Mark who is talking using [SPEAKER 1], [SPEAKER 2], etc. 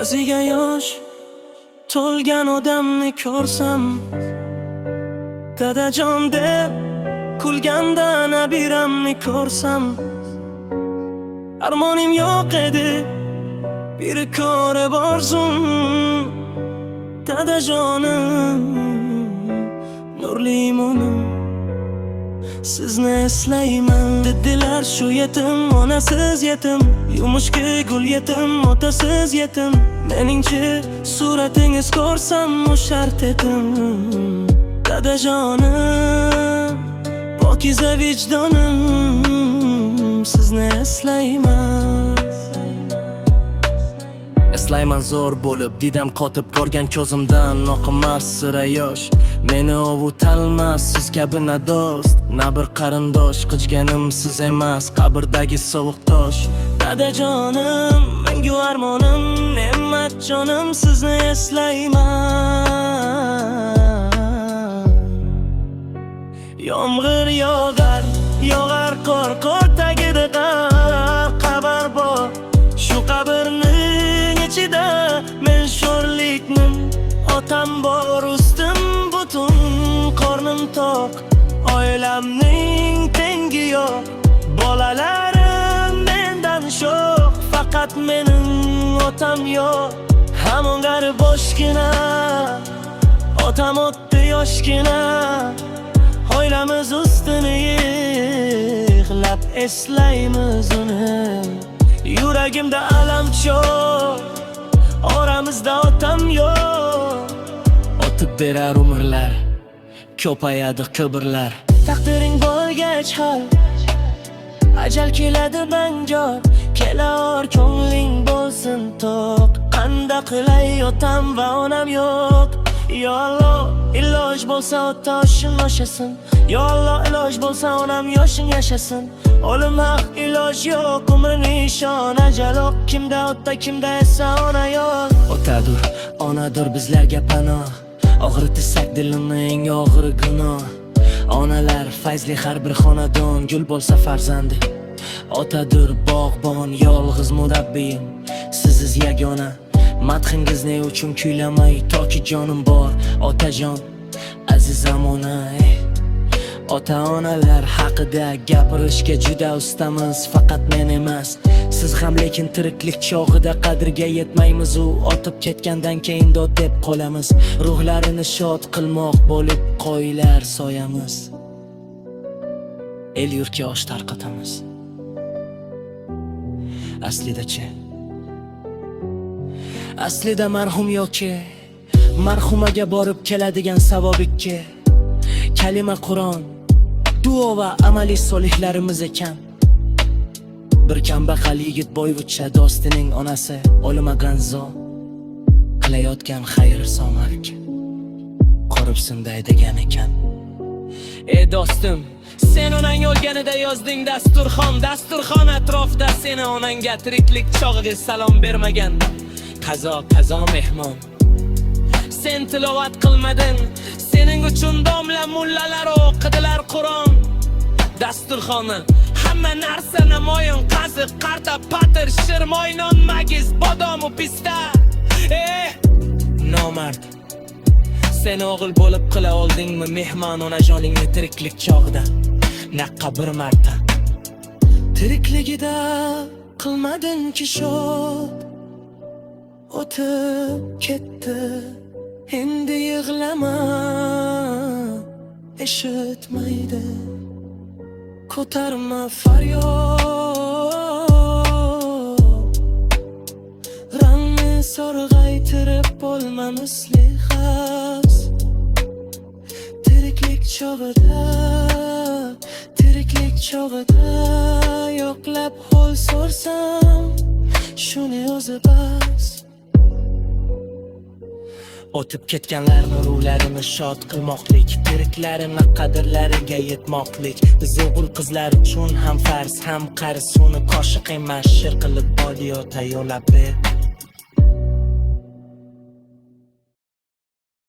[SPEAKER 1] ko'ziga yosh to'lgan odamni ko'rsam, dadajon deb kulganda nabiramni ko'rsam, armonim yo'q edi, bir ko'rib orzum, dadajonim, nurli mo'min, sizni eslayman. Dedilar shu yetim, onasiz yetim, yumushki gul yetim, otasiz yetim. Meningchi suratingiz ko'rsam mushart edim, dadajonim, pokiza vijdonim, sizni eslayman. Eslayman zo'r bo'lib, didam qotib ko'rgan ko'zimdan oqmas sira yosh. Meni ovutalmas siz kabi na do'st, na bir qarindosh. Qichganim siz emas, qabrdagi sovuq tosh. Dadajonim, mengu armonim, ne'mat jonim, sizni eslayman. Yomg'ir yog'ar, yog'ar qor, qor tagida qabr bor. Shu qabrning ichida men sho'rliknim, otam bor ustim butun, qornim toq, oilamning tengi yo'q. Bolalarim mendan sho'x, faqat mening otam yo'q. Hamon garib boshgina, otam o'tdi yoshgina. Oilamiz ustini yig'lab eslaymiz uni. Yuragimda alam cho'q, oramizda otam yo'q. O'tib berar umrlar, ko'payadi qibrlar. Taqdiring bo'lgach hal, ajal keladi banjor. Kelar ko'ngling bo'lsin to'q, qanda qilay otam va onam yo'q. Yo Alloh, iloj bo'lsa ota yoshim yashasin. Yo Alloh, iloj bo'lsa onam yoshim yashasin. O'lim haq, iloj yo'q, umrini ishon, ajal yo'q. Kimda ota, kimda esa ona yo'q. Otadur, onadur bizlarga panoh, og'ritsak dilini eng og'ir gunoh. Onalar fayzli har bir xonadon, gul bo'lsa farzandi. Otadur bog'bon, yolg'iz murabbiyim, siziz yagona. Madhingizni uchun kuylamay toki jonim bor, otajon, aziz zamona. Ota-onalar haqida gapirishga juda ustamiz, faqat men emas, siz ham. Lekin tiriklik chog'ida qadriga yetmaymiz, u o'tib ketgandan keyin dod deb qolamiz. Ruhlarini shod qilmoq bo'lib qo'ylar soyamiz, el yurtga osh tarqatamiz. Aslida marhum yoki marhumaga borib keladigan savobikki kalima Qur'on, duo va amaliy solihlarimiz ekan. Bir kambag'al yigit boyvuchcha do'stining onasi o'lmagan zo qilayotgan xayr somak qo'ribsinday degan ekan. Ey do'stim, sen onang o'lganida yozding dasturxon, dasturxon atrofida seni onangga tiriklik chog'iga salom bermagan qazo mehmon. Sen tilovat qilmading, sening uchun domla mullalar o'qidilar Qur'on. Dasturxoni hamma narsa namoyon, qaziq, qarta, patir, shirmoy, non, magiz, bodom va pista. Nomard, sen o'g'il bo'lib qila oldingmi mehmon onajoningni tiriklik chog'ida? Naqqa bir marta tirikligida qilmading-ki shod, o'tib ketdi, endi yig'lama, eshitmaydi, ko'tarma faryod. Rangni sorg'aytirib bo'lmamisli xas, tiriklik chog'ida yo'qlab hol so'rsam, shuni o'zi bas. O'tib ketganlarni ruhlarini shod qilmoqlik, tiriklarini qadrlariga yetmoqlik. Biz o'g'il qizlar uchun ham farz, ham qarz. Uni qoshiq emas, shir qilib bodiyo tayyorlab ber.